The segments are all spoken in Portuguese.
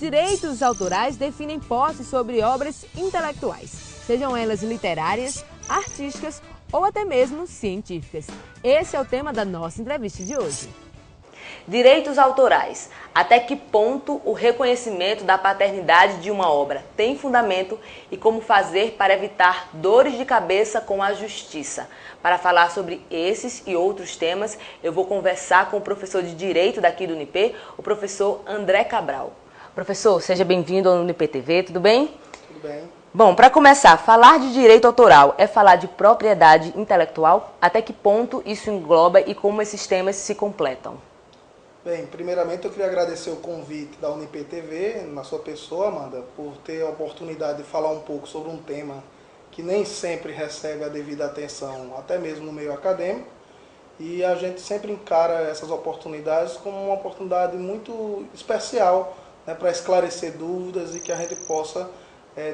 direitos autorais definem posse sobre obras intelectuais, sejam elas literárias, artísticas ou até mesmo científicas. Esse é o tema da nossa entrevista de hoje. Direitos autorais. Até que ponto o reconhecimento da paternidade de uma obra tem fundamento e como fazer para evitar dores de cabeça com a justiça? Para falar sobre esses e outros temas, eu vou conversar com o professor de Direito daqui do UniP, o professor André Cabral. Professor, seja bem-vindo ao UniP TV, tudo bem? Tudo bem. Bom, para começar, falar de direito autoral é falar de propriedade intelectual? Até que ponto isso engloba e como esses temas se completam? Bem, primeiramente eu queria agradecer o convite da UniP TV, na sua pessoa, Amanda, por ter a oportunidade de falar um pouco sobre um tema que nem sempre recebe a devida atenção, até mesmo no meio acadêmico, e a gente sempre encara essas oportunidades como uma oportunidade muito especial, né, para esclarecer dúvidas e que a gente possa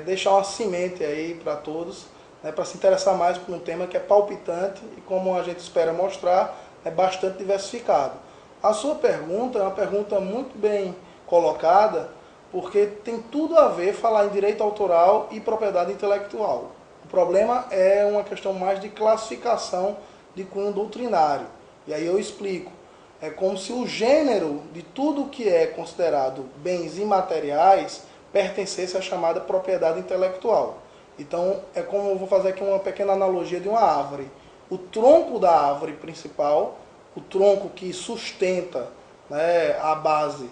deixar uma semente aí para todos, né, para se interessar mais por um tema que é palpitante e, como a gente espera mostrar, é bastante diversificado. A sua pergunta é uma pergunta muito bem colocada, porque tem tudo a ver falar em direito autoral e propriedade intelectual. O problema é uma questão mais de classificação de cunho doutrinário. E aí eu explico. É como se o gênero de tudo que é considerado bens imateriais pertencesse à chamada propriedade intelectual. Então, é como eu vou fazer aqui uma pequena analogia de uma árvore. O tronco da árvore principal, o tronco que sustenta, né, a base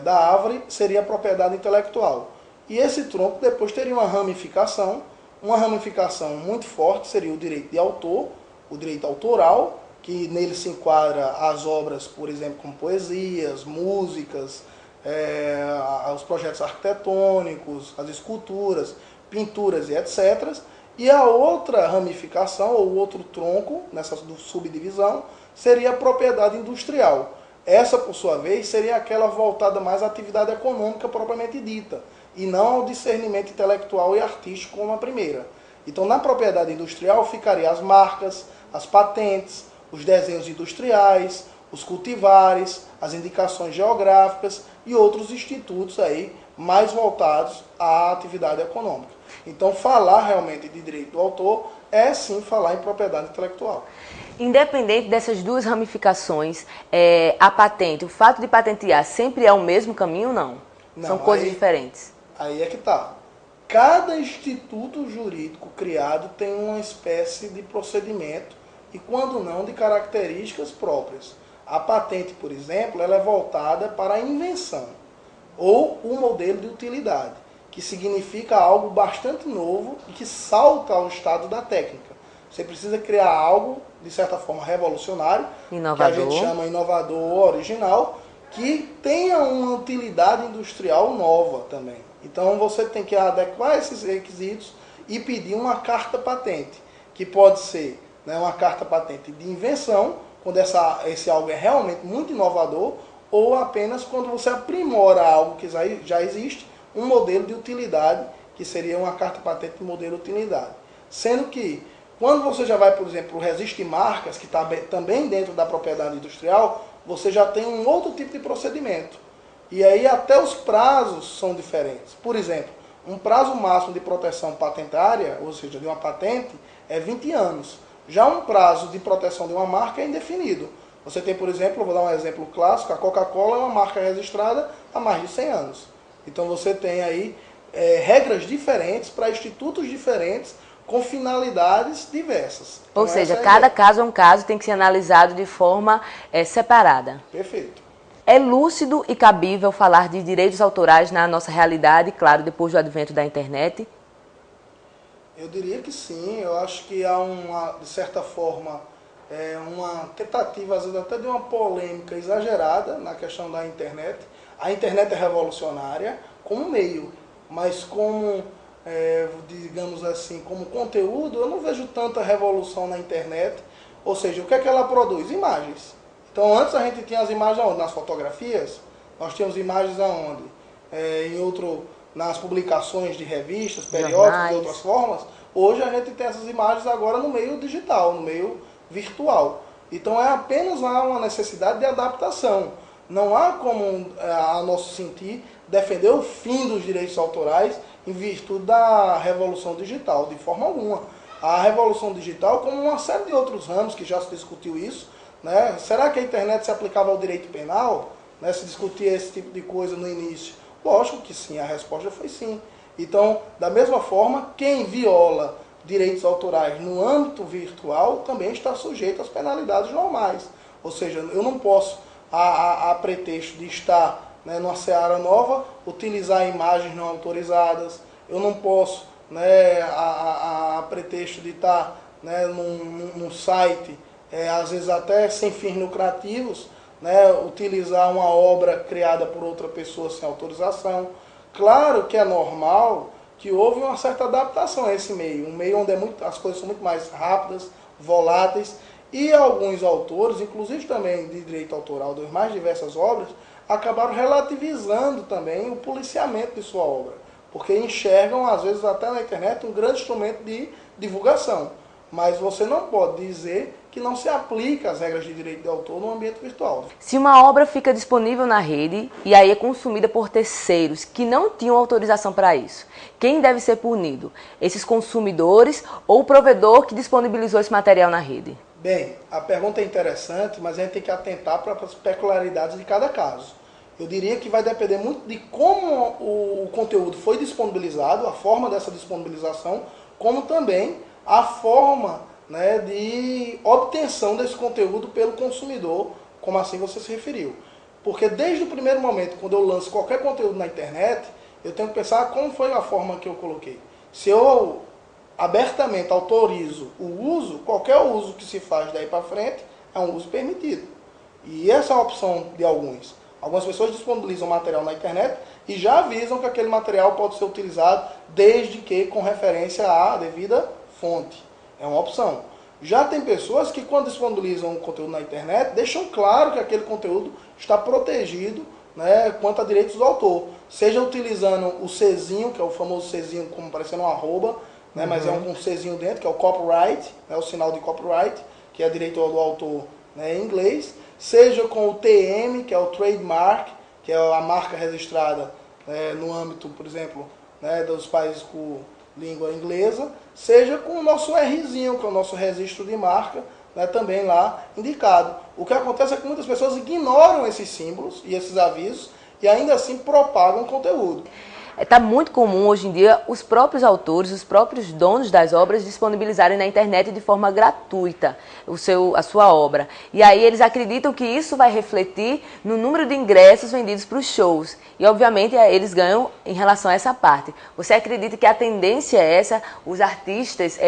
da árvore, seria a propriedade intelectual. E esse tronco depois teria uma ramificação muito forte seria o direito de autor, o direito autoral, que nele se enquadra as obras, por exemplo, como poesias, músicas, os projetos arquitetônicos, as esculturas, pinturas e etc. E a outra ramificação, ou outro tronco, nessa subdivisão, seria a propriedade industrial. Essa, por sua vez, seria aquela voltada mais à atividade econômica propriamente dita, e não ao discernimento intelectual e artístico como a primeira. Então, na propriedade industrial, ficariam as marcas, as patentes, os desenhos industriais, os cultivares, as indicações geográficas e outros institutos aí mais voltados à atividade econômica. Então, falar realmente de direito do autor é sim falar em propriedade intelectual. Independente dessas duas ramificações, a patente, o fato de patentear sempre é o mesmo caminho ou não? São coisas diferentes. Aí é que está. Cada instituto jurídico criado tem uma espécie de procedimento e, quando não, de características próprias. A patente, por exemplo, ela é voltada para a invenção ou o modelo de utilidade, que significa algo bastante novo e que salta ao estado da técnica. Você precisa criar algo, de certa forma, revolucionário, inovador, que a gente chama inovador ou original, que tenha uma utilidade industrial nova também. Então você tem que adequar esses requisitos e pedir uma carta patente, que pode ser, né, uma carta patente de invenção, quando esse algo é realmente muito inovador, ou apenas quando você aprimora algo que já existe, um modelo de utilidade, que seria uma carta patente de modelo de utilidade. Sendo que, quando você já vai, por exemplo, o registro de marcas, que está também dentro da propriedade industrial, você já tem um outro tipo de procedimento. E aí até os prazos são diferentes. Por exemplo, um prazo máximo de proteção patentária, ou seja, de uma patente, é 20 anos. Já um prazo de proteção de uma marca é indefinido. Você tem, por exemplo, eu vou dar um exemplo clássico, a Coca-Cola é uma marca registrada há mais de 100 anos. Então você tem aí regras diferentes para institutos diferentes, com finalidades diversas. Então, ou seja, cada caso é um caso, tem que ser analisado de forma separada. Perfeito. É lúcido e cabível falar de direitos autorais na nossa realidade, claro, depois do advento da internet? Eu diria que sim. Eu acho que há de certa forma, uma tentativa, às vezes até de uma polêmica exagerada na questão da internet. A internet é revolucionária como meio, mas como, digamos assim, como conteúdo, eu não vejo tanta revolução na internet. Ou seja, o que é que ela produz? Imagens. Então, antes a gente tinha as imagens aonde? Nas fotografias. Nós tínhamos imagens aonde? Nas publicações de revistas, periódicos e outras formas. Hoje a gente tem essas imagens agora no meio digital, no meio virtual. Então é apenas uma necessidade de adaptação. Não há como, a nosso sentir, defender o fim dos direitos autorais em virtude da revolução digital, de forma alguma. A revolução digital, como uma série de outros ramos que já se discutiu isso, né? Será que a internet se aplicava ao direito penal? Né? Se discutia esse tipo de coisa no início? Lógico que sim, a resposta foi sim. Então, da mesma forma, quem viola direitos autorais no âmbito virtual também está sujeito às penalidades normais. Ou seja, eu não posso, a pretexto de estar, né, numa seara nova, utilizar imagens não autorizadas. Eu não posso, né, a pretexto de estar, né, num site, às vezes até sem fins lucrativos, né, utilizar uma obra criada por outra pessoa sem autorização. Claro que é normal que houve uma certa adaptação a esse meio, um meio onde as coisas são muito mais rápidas, voláteis, e alguns autores, inclusive também de direito autoral das mais diversas obras, acabaram relativizando também o policiamento de sua obra, porque enxergam, às vezes até na internet, um grande instrumento de divulgação. Mas você não pode dizer que não se aplica as regras de direito de autor no ambiente virtual. Se uma obra fica disponível na rede e aí é consumida por terceiros que não tinham autorização para isso, quem deve ser punido? Esses consumidores ou o provedor que disponibilizou esse material na rede? Bem, a pergunta é interessante, mas a gente tem que atentar para as peculiaridades de cada caso. Eu diria que vai depender muito de como o conteúdo foi disponibilizado, a forma dessa disponibilização, como também a forma, né, de obtenção desse conteúdo pelo consumidor, como assim você se referiu. Porque desde o primeiro momento, quando eu lanço qualquer conteúdo na internet, eu tenho que pensar como foi a forma que eu coloquei. Se eu abertamente autorizo o uso, qualquer uso que se faz daí para frente é um uso permitido. E essa é a opção de alguns. Algumas pessoas disponibilizam material na internet e já avisam que aquele material pode ser utilizado desde que com referência à devida fonte. É uma opção. Já tem pessoas que, quando disponibilizam um conteúdo na internet, deixam claro que aquele conteúdo está protegido, né, quanto a direitos do autor. Seja utilizando o Czinho, que é o famoso Czinho como parecendo um arroba, né, mas é um Czinho dentro, que é o copyright, né, o sinal de copyright, que é direito do autor, né, em inglês. Seja com o TM, que é o trademark, que é a marca registrada, né, no âmbito, por exemplo, né, dos países com língua inglesa, seja com o nosso Rzinho, que é o nosso registro de marca, né, também lá indicado. O que acontece é que muitas pessoas ignoram esses símbolos e esses avisos e ainda assim propagam conteúdo. Está muito comum hoje em dia os próprios autores, os próprios donos das obras disponibilizarem na internet de forma gratuita a sua obra. E aí eles acreditam que isso vai refletir no número de ingressos vendidos para os shows. E obviamente eles ganham em relação a essa parte. Você acredita que a tendência é essa, os artistas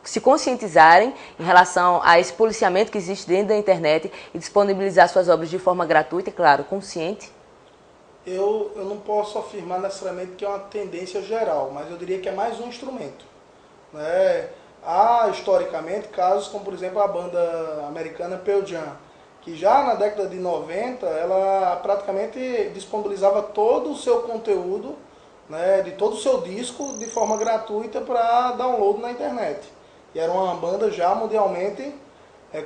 se conscientizarem em relação a esse policiamento que existe dentro da internet e disponibilizar suas obras de forma gratuita e, claro, consciente? Eu não posso afirmar necessariamente que é uma tendência geral, mas eu diria que é mais um instrumento. Né? Há, historicamente, casos como, por exemplo, a banda americana Pearl Jam, que já na década de 90, ela praticamente disponibilizava todo o seu conteúdo, né, de todo o seu disco, de forma gratuita para download na internet. E era uma banda já mundialmente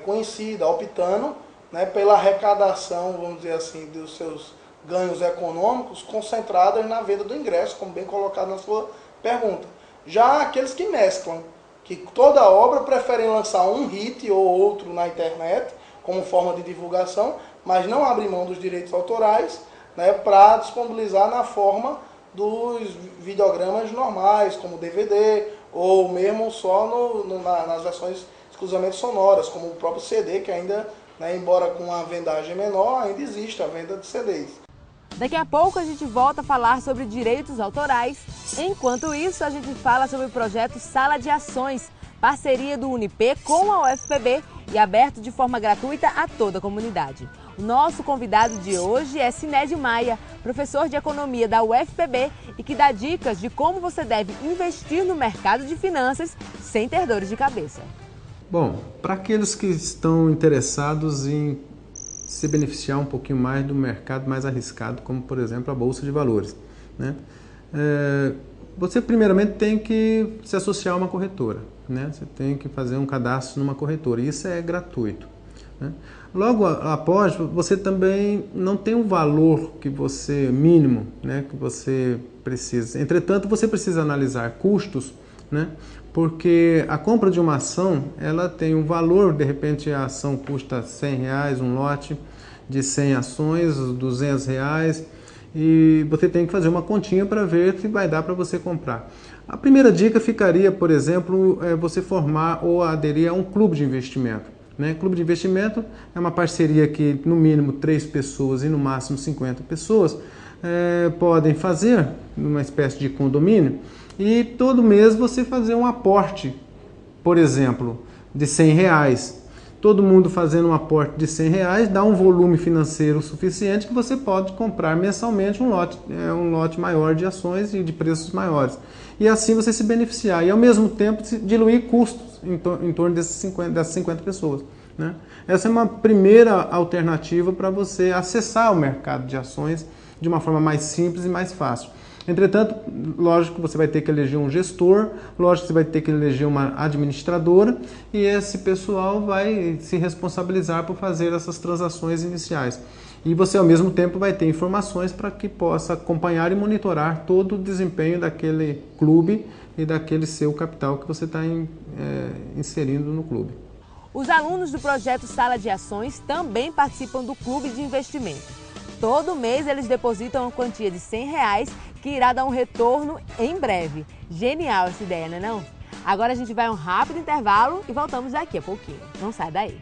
conhecida, optando, né, pela arrecadação, vamos dizer assim, dos seus ganhos econômicos concentradas na venda do ingresso, como bem colocado na sua pergunta. Já aqueles que mesclam, que toda obra preferem lançar um hit ou outro na internet, como forma de divulgação, mas não abrem mão dos direitos autorais, né, para disponibilizar na forma dos videogramas normais, como DVD, ou mesmo só nas versões exclusivamente sonoras, como o próprio CD, que ainda, né, embora com uma vendagem menor, ainda existe a venda de CDs. Daqui a pouco a gente volta a falar sobre direitos autorais. Enquanto isso, a gente fala sobre o projeto Sala de Ações, parceria do Unip com a UFPB e aberto de forma gratuita a toda a comunidade. O nosso convidado de hoje é Sinédio Maia, professor de economia da UFPB e que dá dicas de como você deve investir no mercado de finanças sem ter dores de cabeça. Bom, para aqueles que estão interessados em se beneficiar um pouquinho mais do mercado mais arriscado, como por exemplo a Bolsa de Valores, né? Você primeiramente tem que se associar a uma corretora, né? Você tem que fazer um cadastro numa corretora, e isso é gratuito, né? Logo após, você também não tem um valor que você mínimo, né, que você precisa. Entretanto, você precisa analisar custos, né, porque a compra de uma ação, ela tem um valor, de repente a ação custa R$100, um lote de 100 ações, R$200, e você tem que fazer uma continha para ver se vai dar para você comprar. A primeira dica ficaria, por exemplo, você formar ou aderir a um clube de investimento. Clube de investimento é uma parceria que no mínimo 3 pessoas e no máximo 50 pessoas podem fazer, numa espécie de condomínio, e todo mês você fazer um aporte, por exemplo, de R$100. Todo mundo fazendo um aporte de R$100 dá um volume financeiro suficiente que você pode comprar mensalmente um lote maior de ações e de preços maiores. E assim você se beneficiar e ao mesmo tempo diluir custos em torno dessas 50 pessoas. Né? Essa é uma primeira alternativa para você acessar o mercado de ações de uma forma mais simples e mais fácil. Entretanto, lógico que você vai ter que eleger um gestor, lógico que você vai ter que eleger uma administradora e esse pessoal vai se responsabilizar por fazer essas transações iniciais. E você, ao mesmo tempo, vai ter informações para que possa acompanhar e monitorar todo o desempenho daquele clube e daquele seu capital que você está inserindo no clube. Os alunos do projeto Sala de Ações também participam do clube de investimento. Todo mês eles depositam uma quantia de R$100 que irá dar um retorno em breve. Genial essa ideia, não é não? Agora a gente vai a um rápido intervalo e voltamos daqui a pouquinho. Não sai daí.